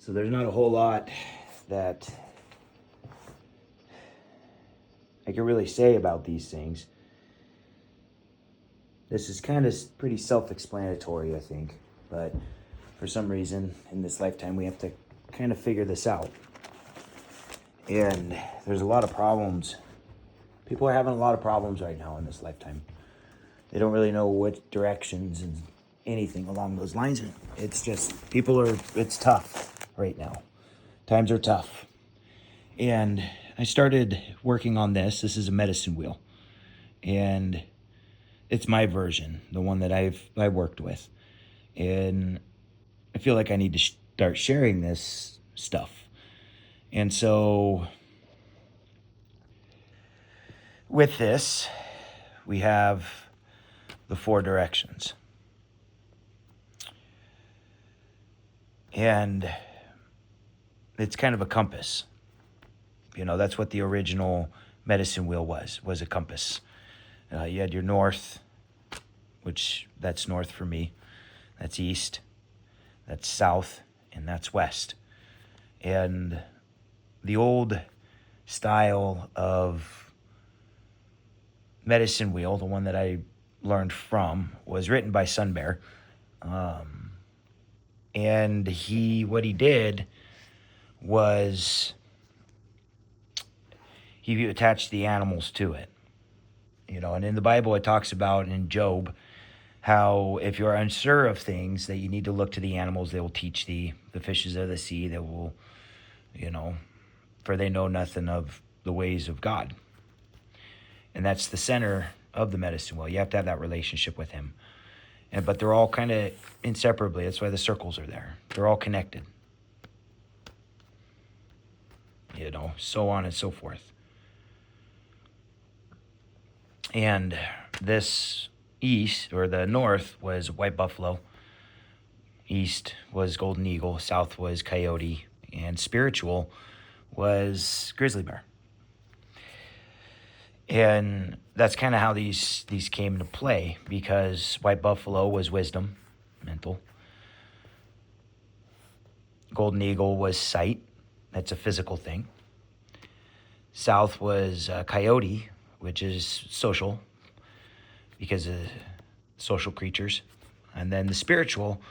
So there's not a whole lot that I can really say about these things. This is kind of pretty self-explanatory, I think. But for some reason, in this lifetime, we have to kind of figure this out. And there's a lot of problems. People are having a lot of problems right now in this lifetime. They don't really know what directions and anything along those lines. It's just, it's tough right now. Times are tough. And I started working on this. This is a medicine wheel. And it's my version, the one that I worked with. And I feel like I need to start sharing this stuff. And so with this, we have the 4 directions. And it's kind of a compass. You know, that's what the original medicine wheel was a compass. You had your north, which that's north for me. That's east, that's south, and that's west. And the old style of medicine wheel, the one that I learned from, was written by Sun Bear. And what he did was he attached the animals to it. You know, and in the Bible it talks about, in Job, how if you're unsure of things, that you need to look to the animals. They will teach thee, the fishes of the sea, that will, you know, for they know nothing of the ways of God. And that's the center of the medicine wheel. You have to have that relationship with him. But they're all kind of inseparably. That's why the circles are there. They're all connected. You know, so on and so forth. And this east, or the north, was white buffalo. East was golden eagle. South was coyote. And spiritual was grizzly bear. And that's kind of how these came into play, because white buffalo was wisdom, mental. Golden eagle was sight. That's a physical thing. South was coyote, which is social, because of social creatures. And then the spiritual,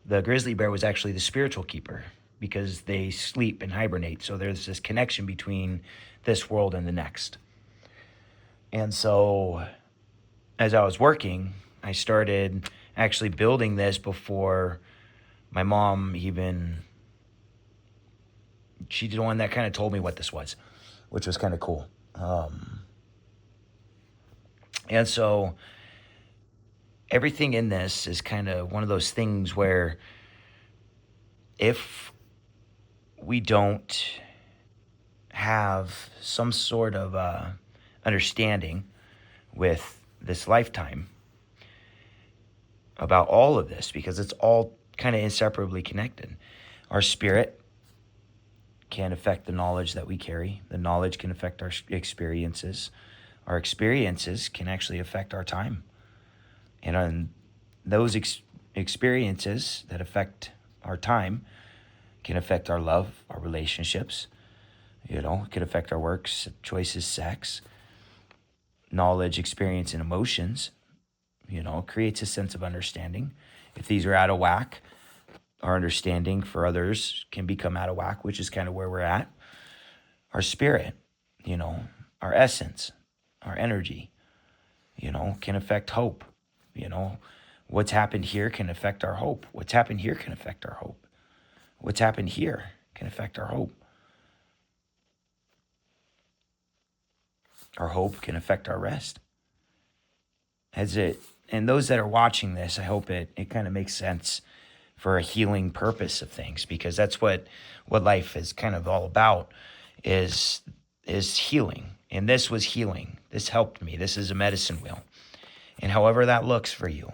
the grizzly bear was actually the spiritual keeper, because they sleep and hibernate. So there's this connection between this world and the next. And so as I was working, I started actually building this before my mom even, she's the one that kind of told me what this was, which was kind of cool. And so everything in this is kind of one of those things where if we don't have some sort of understanding with this lifetime about all of this, because it's all kind of inseparably connected. Our spirit can affect the knowledge that we carry. The knowledge can affect our experiences. Our experiences can actually affect our time. And on those experiences that affect our time can affect our love, our relationships. You know, it can affect our works, choices, sex. Knowledge, experience, and emotions, you know, creates a sense of understanding. If these are out of whack, our understanding for others can become out of whack, which is kind of where we're at. Our spirit, you know, our essence, our energy, you know, can affect hope. You know, what's happened here can affect our hope. What's happened here can affect our hope. What's happened here can affect our hope. Our hope can affect our rest. And those that are watching this, I hope it kind of makes sense for a healing purpose of things, because that's what life is kind of all about, is healing. And this was healing. This helped me. This is a medicine wheel. And however that looks for you,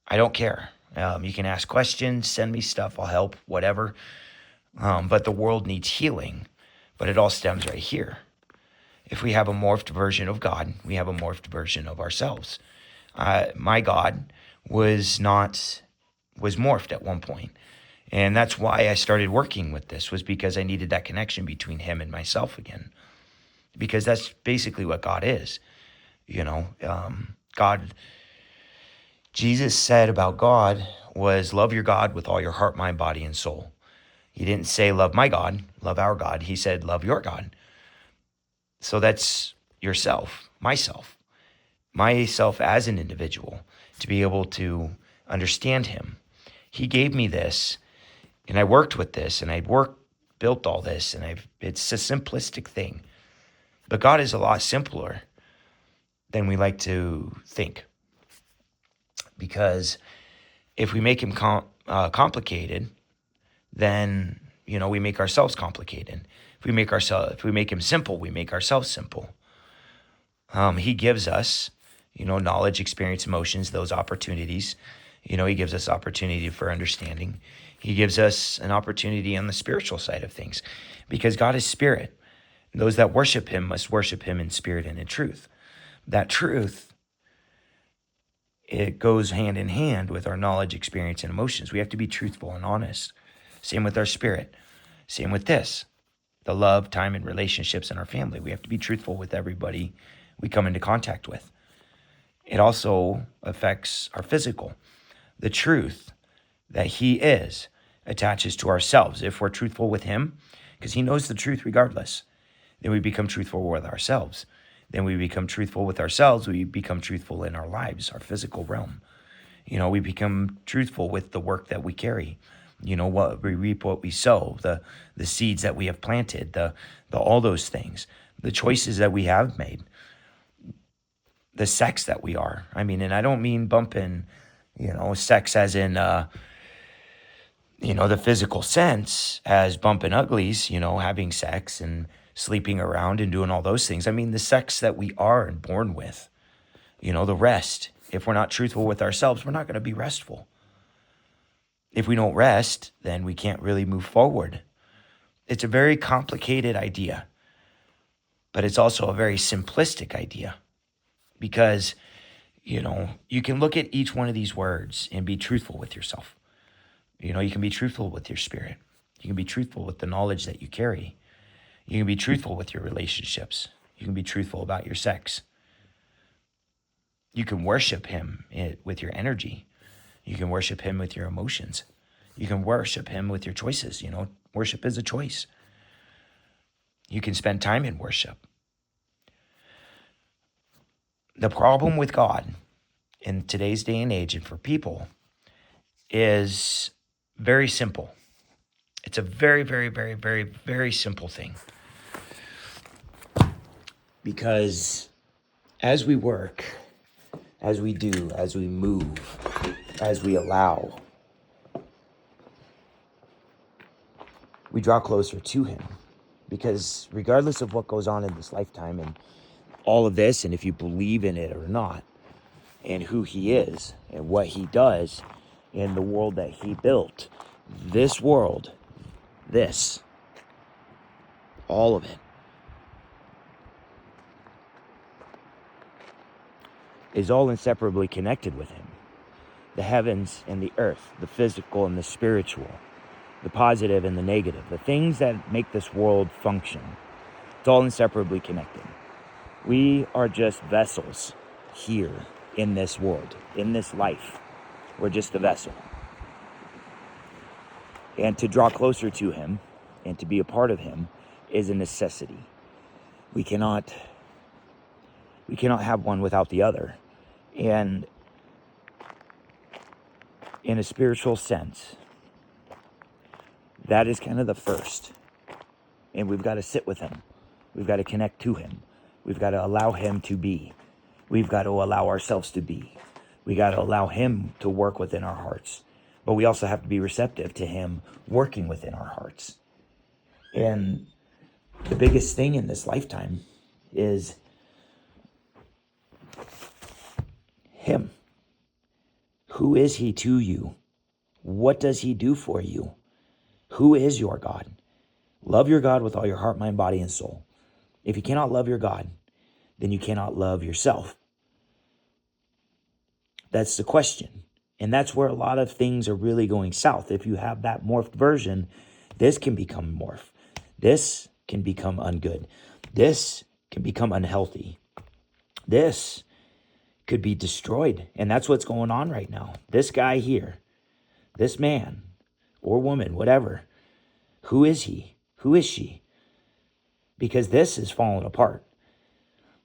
I don't care. You can ask questions, send me stuff, I'll help, whatever. But the world needs healing. But it all stems right here. If we have a morphed version of God, we have a morphed version of ourselves. My God was morphed at one point. And that's why I started working with this, was because I needed that connection between him and myself again. Because that's basically what God is. God, Jesus said about God was love your God with all your heart, mind, body, and soul. He didn't say love my God, love our God. He said love your God. So that's yourself, myself as an individual, to be able to understand him. He gave me this, and I worked with this, and built all this, and it's a simplistic thing. But God is a lot simpler than we like to think. Because if we make him complicated, then we make ourselves complicated. If we make him simple, we make ourselves simple. He gives us, knowledge, experience, emotions, those opportunities. He gives us opportunity for understanding. He gives us an opportunity on the spiritual side of things, because God is spirit. Those that worship him must worship him in spirit and in truth. That truth, it goes hand in hand with our knowledge, experience, and emotions. We have to be truthful and honest. Same with our spirit. Same with this. The love, time, and relationships in our family. We have to be truthful with everybody we come into contact with. It also affects our physical. The truth that he is attaches to ourselves. If we're truthful with him, because he knows the truth regardless, then we become truthful with ourselves. Then we become truthful with ourselves. We become truthful in our lives, our physical realm. We become truthful with the work that we carry. What we reap, what we sow, the seeds that we have planted, the all those things, the choices that we have made, the sex that we are. And I don't mean bumping, sex as in, the physical sense as bumping uglies, having sex and sleeping around and doing all those things. I mean the sex that we are and born with, the rest. If we're not truthful with ourselves, we're not going to be restful. If we don't rest, then we can't really move forward. It's a very complicated idea, but it's also a very simplistic idea, because, you can look at each one of these words and be truthful with yourself. You can be truthful with your spirit. You can be truthful with the knowledge that you carry. You can be truthful with your relationships. You can be truthful about your sex. You can worship him with your energy. You can worship him with your emotions. You can worship him with your choices. Worship is a choice. You can spend time in worship. The problem with God in today's day and age, and for people, is very simple. It's a very, very, very, very, very simple thing. Because as we work, as we do, as we move, as we allow, we draw closer to him. Because regardless of what goes on in this lifetime and all of this, and if you believe in it or not, and who he is and what he does in the world that he built, this world, all of it, is all inseparably connected with him. The heavens and the earth, the physical and the spiritual, the positive and the negative, the things that make this world function, it's all inseparably connected. We are just vessels here in this world, in this life. We're just a vessel. And to draw closer to him and to be a part of him is a necessity. We cannot have one without the other. And in a spiritual sense, that is kind of the first. And we've got to sit with him. We've got to connect to him. We've got to allow him to be. We've got to allow ourselves to be. We got to allow him to work within our hearts. But we also have to be receptive to him working within our hearts. And the biggest thing in this lifetime is him. Who is he to you? What does he do for you? Who is your God? Love your God with all your heart, mind, body, and soul. If you cannot love your God, then you cannot love yourself. That's the question. And that's where a lot of things are really going south. If you have that morphed version, this can become morph. This can become ungood. This can become unhealthy. This could be destroyed. And that's what's going on right now. This guy here, this man or woman, whatever, who is he? Who is she? Because this is falling apart.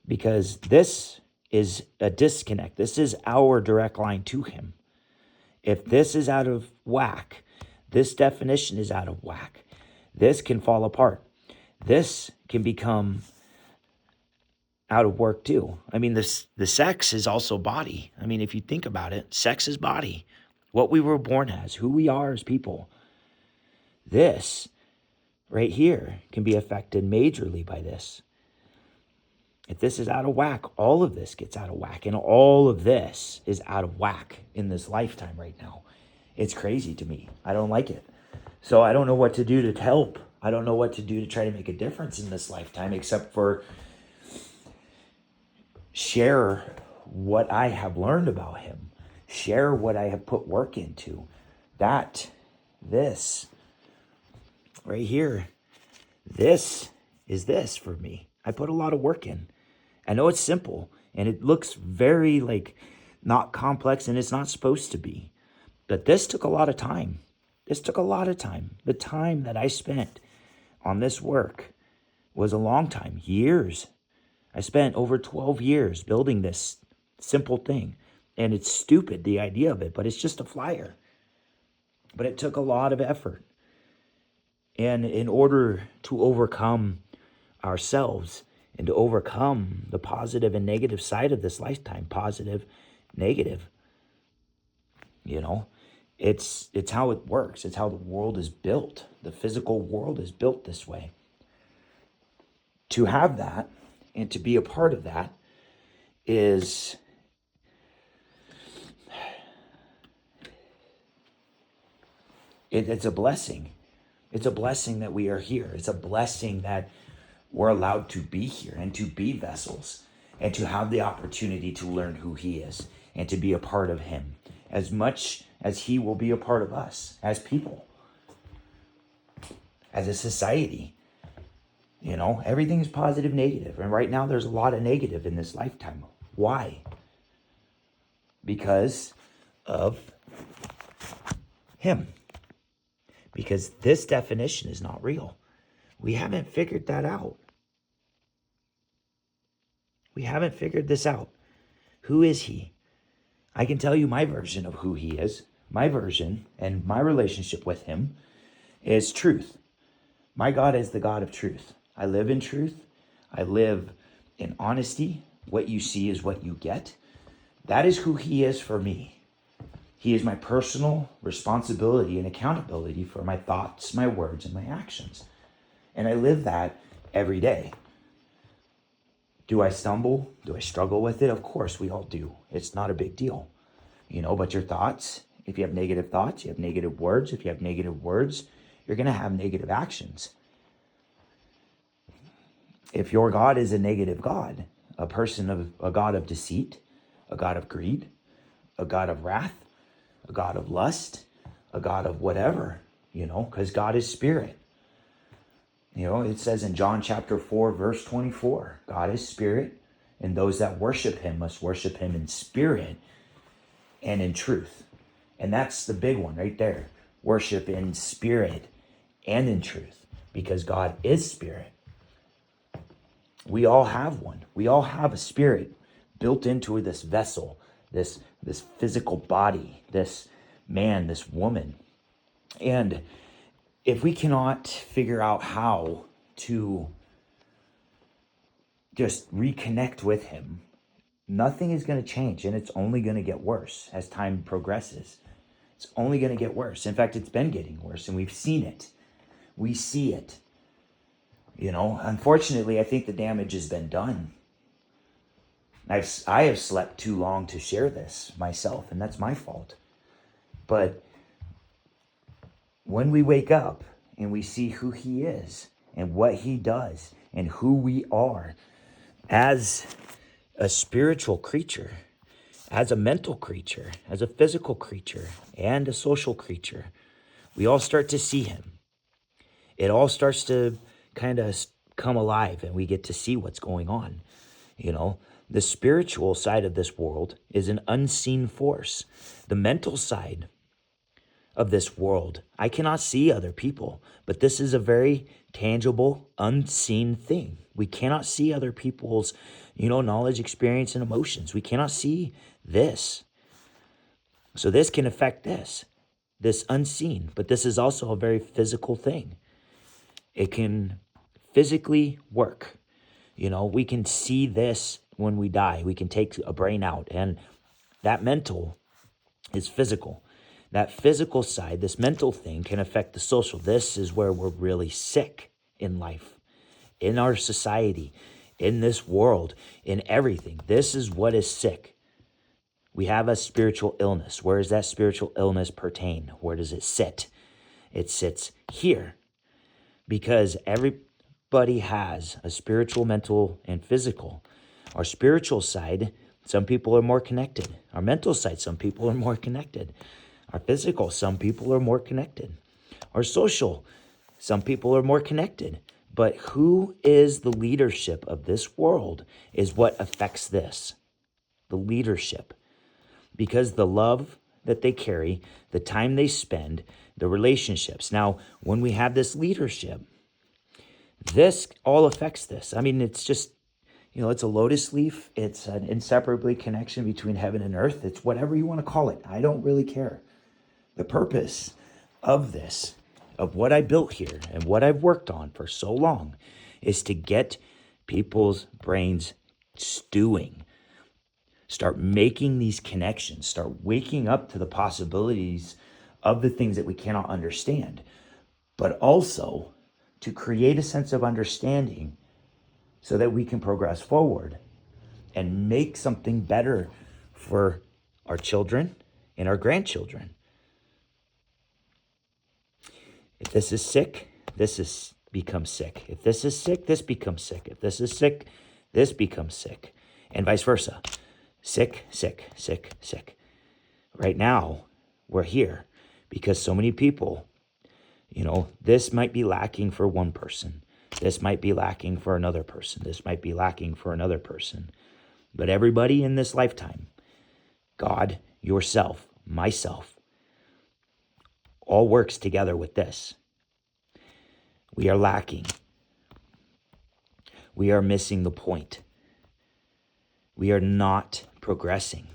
Because this is a disconnect. This is our direct line to him. If this is out of whack, this definition is out of whack, this can fall apart. This can become out of work too. I mean, the sex is also body. I mean, if you think about it, sex is body. What we were born as, who we are as people. This right here can be affected majorly by this. If this is out of whack, all of this gets out of whack. And all of this is out of whack in this lifetime right now. It's crazy to me. I don't like it. So I don't know what to do to help. I don't know what to do to try to make a difference in this lifetime, except for share what I have learned about him. Share what I have put work into. This right here, this is this for me. I put a lot of work in. I know it's simple and it looks very not complex, and it's not supposed to be. But this took a lot of time. This took a lot of time. The time that I spent on this work was a long time, years. I spent over 12 years building this simple thing. And it's stupid, the idea of it, but it's just a flyer. But it took a lot of effort. And in order to overcome ourselves, and to overcome the positive and negative side of this lifetime, positive, negative, it's how it works. It's how the world is built. The physical world is built this way. To have that and to be a part of that it's a blessing. It's a blessing that we are here. It's a blessing that we're allowed to be here and to be vessels and to have the opportunity to learn who he is and to be a part of him as much as he will be a part of us as people, as a society. Everything's positive, negative. And right now there's a lot of negative in this lifetime. Why? Because of him. Because this definition is not real. We haven't figured that out. We haven't figured this out. Who is he? I can tell you my version of who he is. My version and my relationship with him is truth. My God is the God of truth. I live in truth. I live in honesty. What you see is what you get. That is who he is for me. He is my personal responsibility and accountability for my thoughts, my words, and my actions. And I live that every day. Do I stumble? Do I struggle with it? Of course, we all do. It's not a big deal. But your thoughts, if you have negative thoughts, you have negative words. If you have negative words, you're going to have negative actions. If your God is a negative God, a God of deceit, a God of greed, a God of wrath, a God of lust, a God of whatever, because God is spirit. It says in John chapter 4, verse 24, God is spirit, and those that worship him must worship him in spirit and in truth. And that's the big one right there. Worship in spirit and in truth, because God is spirit. We all have one. We all have a spirit built into this vessel, this physical body, this man, this woman. And if we cannot figure out how to just reconnect with him, nothing is going to change, and it's only going to get worse as time progresses. It's only going to get worse. In fact, it's been getting worse, and we've seen it. We see it. Unfortunately, I think the damage has been done. I have slept too long to share this myself, and that's my fault. But when we wake up and we see who he is and what he does and who we are as a spiritual creature, as a mental creature, as a physical creature, and a social creature. We all start to see him. It all starts to kind of come alive, and we get to see what's going on. You know, the spiritual side of this world is an unseen force. The mental side of this world, I cannot see other people, but this is a very tangible, unseen thing. We cannot see other people's, knowledge, experience, and emotions. We cannot see this. So this can affect this unseen, but this is also a very physical thing. It can physically work. We can see this when we die. We can take a brain out, and that mental is physical. That physical side, this mental thing, can affect the social. This is where we're really sick in life, in our society, in this world, in everything. This is what is sick. We have a spiritual illness. Where does that spiritual illness pertain? Where does it sit? It sits here, because everybody has a spiritual, mental, and physical. Our spiritual side, some people are more connected. Our mental side, some people are more connected. Our physical, some people are more connected. Our social, some people are more connected. But who is the leadership of this world is what affects this. The leadership. Because the love that they carry, the time they spend, the relationships. Now, when we have this leadership, this all affects this. I mean, it's just, it's a lotus leaf. It's an inseparably connection between heaven and earth. It's whatever you want to call it. I don't really care. The purpose of this, of what I built here and what I've worked on for so long, is to get people's brains stewing. Start making these connections. Start waking up to the possibilities of the things that we cannot understand. But also to create a sense of understanding so that we can progress forward and make something better for our children and our grandchildren. If this is sick, this becomes sick. If this is sick, this becomes sick. If this is sick, this becomes sick. And vice versa. Sick, sick, sick, sick. Right now, we're here because so many people, this might be lacking for one person. This might be lacking for another person. This might be lacking for another person. But everybody in this lifetime, God, yourself, myself, all works together with this. We are lacking. We are missing the point. We are not progressing.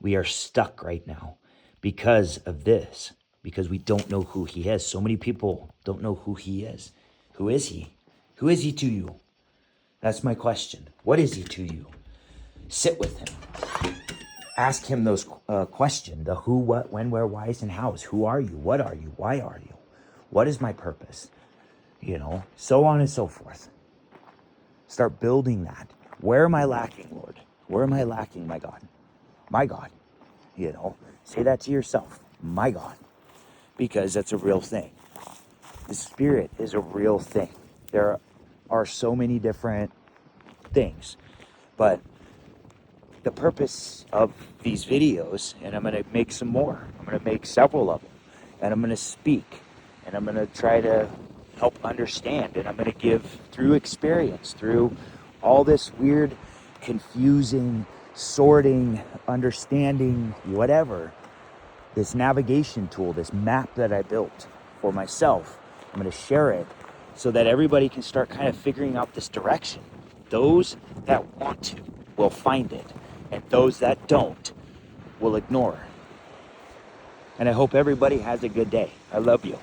We are stuck right now because of this, because we don't know who he is. So many people don't know who he is. Who is he? Who is he to you? That's my question. What is he to you? Sit with him. Ask him those questions, the who, what, when, where, whys, and hows. Who are you? What are you? Why are you? What is my purpose? So on and so forth. Start building that. Where am I lacking, Lord? Where am I lacking, my God? My God. Say that to yourself. My God. Because that's a real thing. The Spirit is a real thing. There are so many different things. But the purpose of these videos, and I'm going to make some more. I'm going to make several of them. And I'm going to speak. And I'm going to try to help understand. And I'm going to give through experience, through all this weird, confusing, sorting, understanding, whatever. This navigation tool, this map that I built for myself. I'm going to share it so that everybody can start kind of figuring out this direction. Those that want to will find it. And those that don't will ignore. And I hope everybody has a good day. I love you.